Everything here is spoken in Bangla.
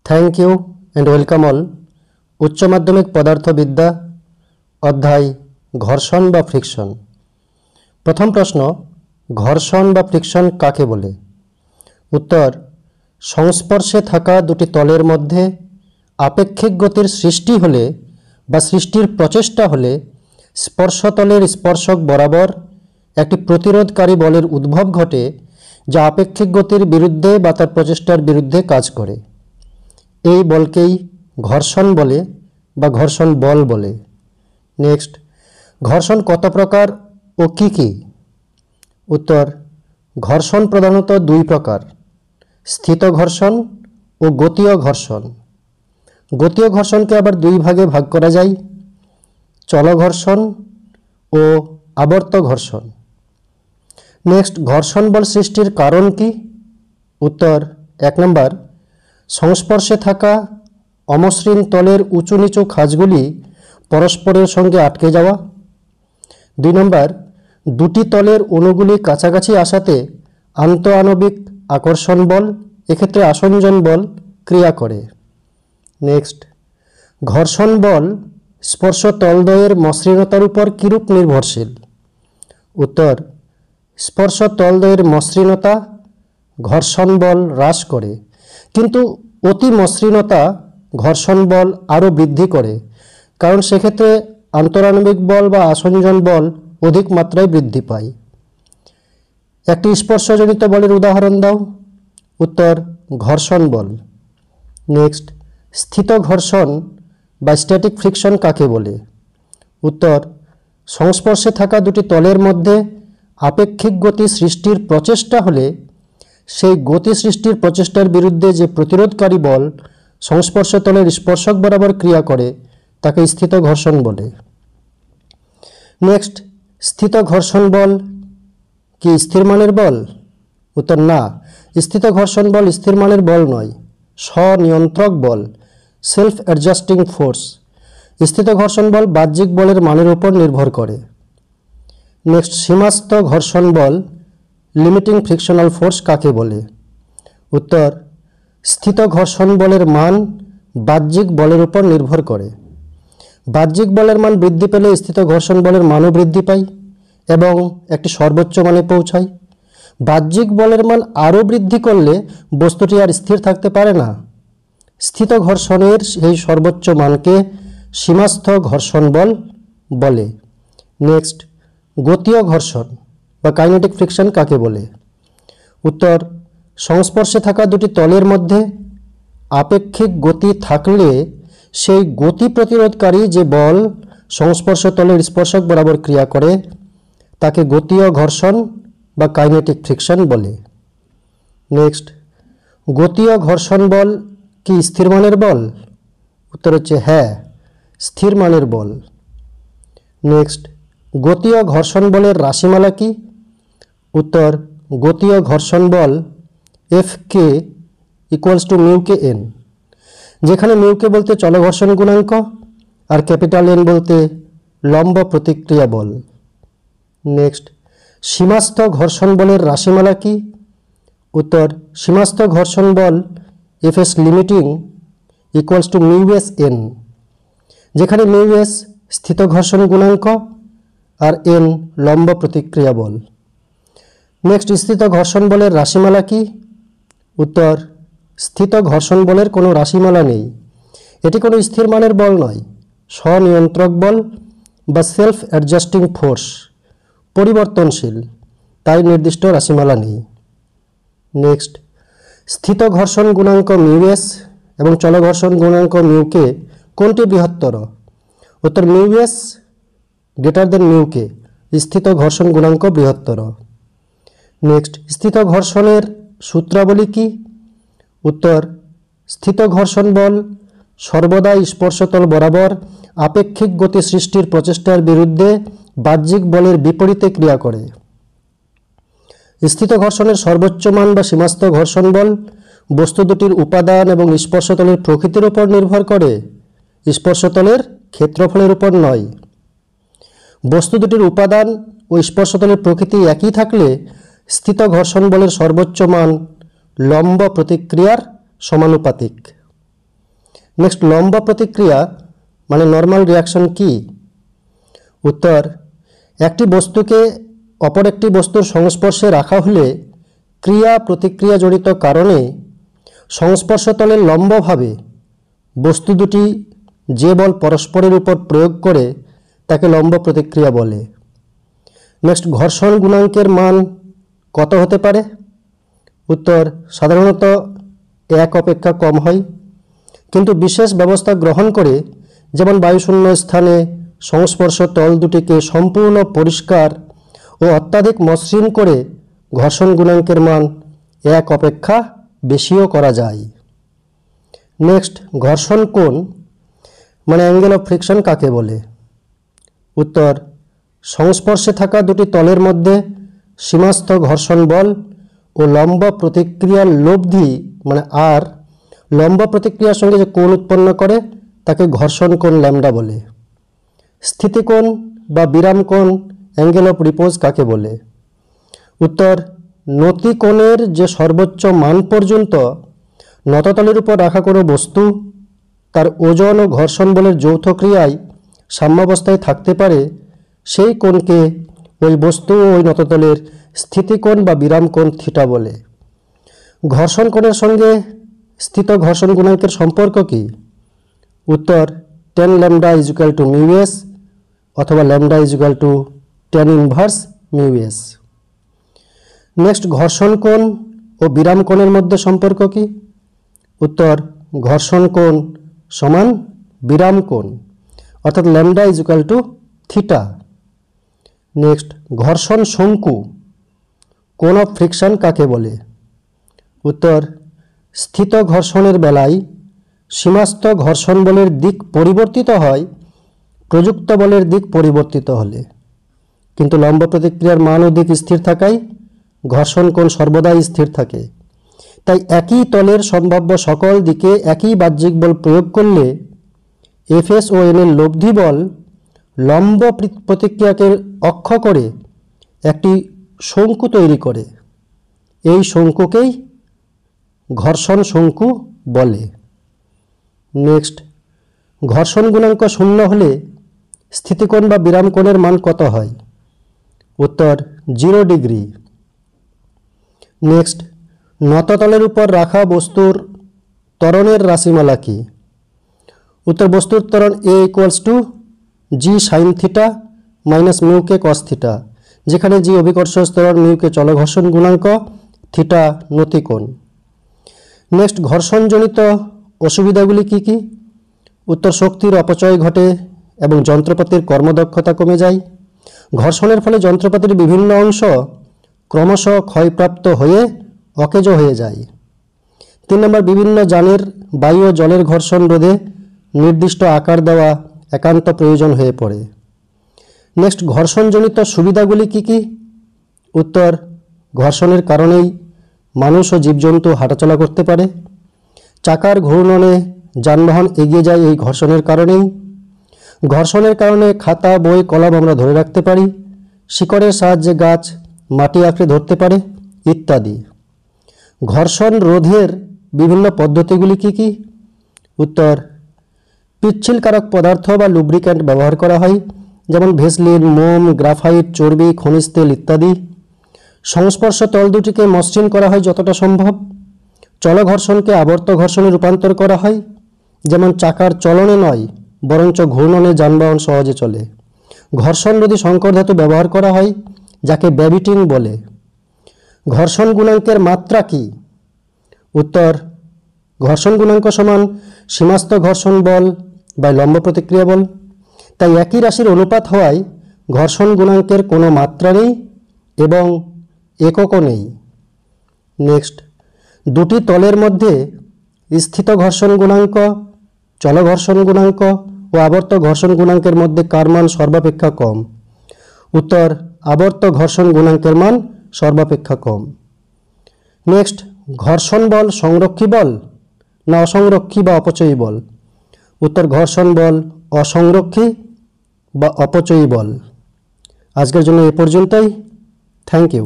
Thank you and welcome all. उच्च माध्यमिक पदार्थविद्या अध्याय घर्षण बा फ्रिक्शन। प्रथम प्रश्न, घर्षण बा फ्रिक्शन काके बोले? उत्तर, संस्पर्शे थाका दुटी तलेर मध्य आपेक्षिक गतिर सृष्टि होले बा सृष्टिर प्रचेष्टा होले स्पर्शतलेर स्पर्शक बराबर एकटी प्रतिरोधकारी बलेर उद्भव घटे जा आपेक्षिक गतिर बिरुद्धे बा तार प्रचेष्टार बिरुद्धे काज करे। এই বলকেই ঘর্ষণ বলে বা ঘর্ষণ বল বলে। নেক্সট, ঘর্ষণ কত প্রকার ও কি কি? উত্তর, ঘর্ষণ প্রধানত দুই প্রকার, স্থিত ঘর্ষণ ও গতীয় ঘর্ষণ। গতীয় ঘর্ষণকে আবার দুই ভাগে ভাগ করা যায়, চল ঘর্ষণ ও আবর্ত ঘর্ষণ। নেক্সট, ঘর্ষণ বল সৃষ্টির কারণ কি? উত্তর, 1 নম্বর, সংস্পর্শে থাকা অমসৃণ তলের উঁচু নিচু খাঁজগুলি পরস্পরের সঙ্গে আটকে যাওয়া। 2 নম্বর, দুটি তলের অণুগুলি কাছাকাছি আসাতে আন্তঃআণবিক আকর্ষণ বল, এক্ষেত্রে আসঞ্জন বল ক্রিয়া করে। নেক্সট, ঘর্ষণ বল স্পর্শ তলদ্বয়ের মসৃণতার উপর কিরূপ নির্ভরশীল? উত্তর, স্পর্শ তলদ্বয়ের মসৃণতা ঘর্ষণ বল হ্রাস করে, কিন্তু অতি মসৃণতা ঘর্ষণ বল আরও বৃদ্ধি করে, কারণ সেক্ষেত্রে আন্তরাণবিক বল বা আসঞ্জন বল অধিক মাত্রায় বৃদ্ধি পায়। একটি স্পর্শজনিত বলের উদাহরণ দাও। উত্তর, ঘর্ষণ বল। নেক্সট, স্থিত ঘর্ষণ বা স্ট্যাটিক ফ্রিকশন কাকে বলে? উত্তর, সংস্পর্শে থাকা দুটি তলের মধ্যে আপেক্ষিক গতি সৃষ্টির প্রচেষ্টা হলে সেই গতি সৃষ্টির প্রচেষ্টার বিরুদ্ধে যে প্রতিরোধকারী বল সংস্পর্শ তলের স্পর্শক বরাবর ক্রিয়া করে তাকে স্থিত ঘর্ষণ বলে। নেক্সট, স্থিত ঘর্ষণ বল কি স্থির মানের বল? উত্তর, না, স্থিত ঘর্ষণ বল স্থির মানের বল নয়, স্বনিয়ন্ত্রক বল, সেলফ অ্যাডজাস্টিং ফোর্স। স্থিত ঘর্ষণ বল বাহ্যিক বলের মানের উপর নির্ভর করে। নেক্সট, সীমাস্থ ঘর্ষণ বল লিমিটিং ফ্রিকশনাল ফোর্স কাকে বলে? উত্তর, স্থিত ঘর্ষণ বলের মান বাহ্যিক বলের উপর নির্ভর করে। বাহ্যিক বলের মান বৃদ্ধি পেলে স্থিত ঘর্ষণ বলের মানও বৃদ্ধি পায় এবং একটি সর্বোচ্চ মানে পৌঁছায়। বাহ্যিক বলের মান আরও বৃদ্ধি করলে বস্তুটি আর স্থির থাকতে পারে না। স্থিত ঘর্ষণের সেই সর্বোচ্চ মানকে সীমাস্থ ঘর্ষণ বল বলে। নেক্সট, গতীয় ঘর্ষণ বা কাইনেটিক ফ্রিকশন কাকে বলে? উত্তর, সংস্পর্শে থাকা দুটি তলের মধ্যে আপেক্ষিক গতি থাকলে সেই গতি প্রতিরোধকারী যে বল সংস্পর্শ তলের স্পর্শক বরাবর ক্রিয়া করে তাকে গতীয় ঘর্ষণ বা কাইনেটিক ফ্রিকশন বলে। নেক্সট, গতীয় ঘর্ষণ বল কি স্থির মানের বল? উত্তর হচ্ছে হ্যাঁ, স্থির মানের বল। নেক্সট, গতীয় ঘর্ষণ বলের রাশিমালা কি? উত্তর, গতীয় ঘর্ষণ বল Fk ইকুয়ালস টু মিউকে এন, যেখানে মিউকে বলতে চলঘর্ষণ গুণাঙ্ক আর ক্যাপিটাল এন বলতে লম্ব প্রতিক্রিয়া বল। নেক্সট, সীমাস্থ ঘর্ষণ বলের রাশিমালা কি? উত্তর, সীমাস্থ ঘর্ষণ বল Fs limiting equals to মিউএস N, যেখানে মিউএস স্থিত ঘর্ষণ গুণাঙ্ক আর এন লম্ব প্রতিক্রিয়া বল। নেক্সট, স্থিত ঘর্ষণ বলের রাশিমালা কি? উত্তর, স্থিত ঘর্ষণ বলের কোনো রাশিমালা নেই, এটি কোনো স্থির মানের বল নয়, স্বনিয়ন্ত্রক বল বা সেলফ অ্যাডজাস্টিং ফোর্স, পরিবর্তনশীল, তাই নির্দিষ্ট রাশিমালা নেই। নেক্সট, স্থিত ঘর্ষণ গুণাঙ্ক মিউএস এবং চলঘর্ষণ গুণাঙ্ক মিউকে কোনটি বৃহত্তর? উত্তর, মিউএস গ্রেটার দেন মিউকে, স্থিত ঘর্ষণ গুণাঙ্ক বৃহত্তর। নেক্সট, স্থিত ঘর্ষণের সূত্রাবলী কি? উত্তর, স্থিত ঘর্ষণ বল সর্বদা স্পর্শতল বরাবর আপেক্ষিক গতি সৃষ্টির প্রচেষ্টার বিরুদ্ধে বাহ্যিক বলের বিপরীতে ক্রিয়া করে। স্থিত ঘর্ষণের সর্বোচ্চ মান বা সীমাস্থ ঘর্ষণ বল বস্তু দুটির উপাদান এবং স্পর্শতলের প্রকৃতির উপর নির্ভর করে, স্পর্শতলের ক্ষেত্রফলের উপর নয়। বস্তু দুটির উপাদান ও স্পর্শতলের প্রকৃতি একই থাকলে স্থিত ঘর্ষণ বলের সর্বোচ্চ মান লম্ব প্রতিক্রিয়ার সমানুপাতিক। নেক্সট লম্ব প্রতিক্রিয়া মানে নর্মাল রিয়াকশন কি? উত্তর, একটি বস্তুকে অপর একটি বস্তুর সংস্পর্শে রাখা হলে ক্রিয়া প্রতিক্রিয়া জড়িত কারণে সংস্পর্শতলের লম্বভাবে বস্তু দুটি যে বল পরস্পরের উপর প্রয়োগ করে তাকে লম্ব প্রতিক্রিয়া বলে। নেক্সট, ঘর্ষণ গুণাঙ্কের মান কত হতে পারে? উত্তর, সাধারণত 1 অপেক্ষা কম হয়, কিন্তু বিশেষ ব্যবস্থা গ্রহণ করে, যেমন বায়ুশূন্য স্থানে সংস্পর্শ তল দুটিকে সম্পূর্ণ পরিষ্কার ও অত্যাধিক মসৃণ করে ঘর্ষণ গুণাঙ্কের মান 1 অপেক্ষা বেশিও করা যায়। নেক্সট, ঘর্ষণ কোণ মানে অ্যাঙ্গেল অফ ফ্রিকশন কাকে বলে? উত্তর, সংস্পর্শে থাকা দুটি তলের মধ্যে সীমাস্থ ঘর্ষণ বল ও লম্ব প্রতিক্রিয়ার লব্ধি মানে আর লম্ব প্রতিক্রিয়ার সঙ্গে যে কোণ উৎপন্ন করে তাকে ঘর্ষণ কোণ ল্যামডা বলে। স্থিতিকোণ বা বিরাম কোণ অ্যাঙ্গেল অফ রিপোজ কাকে বলে? উত্তর, নতি কোণের যে সর্বোচ্চ মান পর্যন্ত নততলের উপর রাখা কোনো বস্তু তার ওজন ও ঘর্ষণ বলের যৌথ ক্রিয়ায় সাম্যাবস্থায় থাকতে পারে সেই কোণকে ওই বস্তু ও ওই নততলের স্থিতিকোণ বা বিরাম কোণ থিটা বলে। ঘর্ষণ কোণের সঙ্গে স্থিত ঘর্ষণ গুণাঙ্কের সম্পর্ক কি? উত্তর, tan lambda is equal to mu s অথবা lambda is equal to tan inverse mu s. Next, ঘর্ষণ কোণ ও বিরাম কোণের মধ্যে সম্পর্ক কি? উত্তর, ঘর্ষণ কোণ সমান বিরাম কোণ অর্থাৎ lambda is equal two theta. Next, ঘর্ষণ শঙ্কু কোণ অফ ফ্রিকশন কাকে বলে? উত্তর, স্থিত ঘর্ষণের বেলায় সীমাস্থ ঘর্ষণ বলের দিক পরিবর্তিত হয় প্রযুক্ত বলের দিক পরিবর্তিত হলে, কিন্তু লম্ব প্রতিক্রিয়ার মান ও দিক স্থির থাকায় ঘর্ষণ কোণ সর্বদাই স্থির থাকে। তাই একই তলের সম্ভাব্য সকল দিকে একই বাহ্যিক বল প্রয়োগ করলে এফএস ও এন এর লব্ধি বল লম্ব প্রতিক্রিয়াকে অক্ষ করে একটি শঙ্কু তৈরি করে। এই শঙ্কুকেই ঘর্ষণ শঙ্কু বলে। নেক্সট, ঘর্ষণ গুণাঙ্ক 0 হলে স্থিতিকোণ বা বিরাম কোণের মান কত হয়? উত্তর, 0 ডিগ্রি। নেক্সট, নততলের উপর রাখা বস্তুর ত্বরণের রাশিমালা কি? উত্তর, বস্তুর ত্বরণ a equals to G sine theta minus mu K cos theta, যেখানে জি অভিকর্ষ ত্বরণ, মিউ কে চলঘর্ষণ গুণাঙ্ক, থিটা নতিকোণ। নেক্সট, ঘর্ষণজনিত অসুবিধাগুলি কি কি? উত্তর, শক্তির অপচয় ঘটে এবং যন্ত্রপাতির কর্মদক্ষতা কমে যায়। ঘর্ষণের ফলে যন্ত্রপাতির বিভিন্ন অংশ ক্রমশ ক্ষয়প্রাপ্ত হয়ে অকেজো হয়ে যায়। 3 নম্বর, বিভিন্ন যানের বায়ু ও জলের ঘর্ষণ রোধে নির্দিষ্ট আকার দেওয়া একান্ত প্রয়োজন হয়ে পড়ে। নেক্সট, ঘর্ষণজনিত সুবিধাগুলি কি কি? উত্তর, ঘর্ষণের কারণেই মানুষ ও জীবজন্তু হাঁটাচলা করতে পারে। চাকার ঘূর্ণনে যানবাহন এগিয়ে যায় এই ঘর্ষণের কারণেই। ঘর্ষণের কারণে খাতা, বই, কলম আমরা ধরে রাখতে পারি। শিকড়ের সাহায্যে গাছ মাটি আঁকড়ে ধরতে পারে ইত্যাদি। ঘর্ষণ রোধের বিভিন্ন পদ্ধতিগুলি কি কি? উত্তর, পিচ্ছিলকারক পদার্থ বা লুব্রিক্যান্ট ব্যবহার করা হয়, যেমন ভেসলিন, মোম, গ্রাফাইট, চর্বি, খনিজ তেল ইত্যাদি। সংস্পর্শ তল দুটিকে মসৃণ করা হয় যতটা সম্ভব। চলঘর্ষণকে আবর্ত ঘর্ষণে রূপান্তর করা হয়, যেমন চাকার চলনে নয় বরঞ্চ ঘূর্ণনে যানবাহন সহজে চলে। ঘর্ষণরোধী সংকর ধাতু ব্যবহার করা হয়, যাকে ব্যাবিটিং বলে। ঘর্ষণ গুণাঙ্কের মাত্রা কি? উত্তর, ঘর্ষণ গুণাঙ্ক সমান সীমাস্থ ঘর্ষণ বল বা লম্ব প্রতিক্রিয়া বল। তাই একই রাশির অনুপাত হওয়ায় ঘর্ষণ গুণাঙ্কের কোনো মাত্রা নেই এবং এককও নেই। নেক্সট, দুটি তলের মধ্যে স্থিত ঘর্ষণ গুণাঙ্ক, চলঘর্ষণ গুণাঙ্ক ও আবর্ত ঘর্ষণ গুণাঙ্কের মধ্যে কার মান সর্বাপেক্ষা কম? উত্তর, আবর্ত ঘর্ষণ গুণাঙ্কের মান সর্বাপেক্ষা কম। নেক্সট, ঘর্ষণ বল সংরক্ষী বল না অসংরক্ষী বা অপচয়ী বল? উত্তর, ঘর্ষণ বল অসংরক্ষী বা অপচয়ী বল। আজকের জন্য এ পর্যন্তই। Thank you.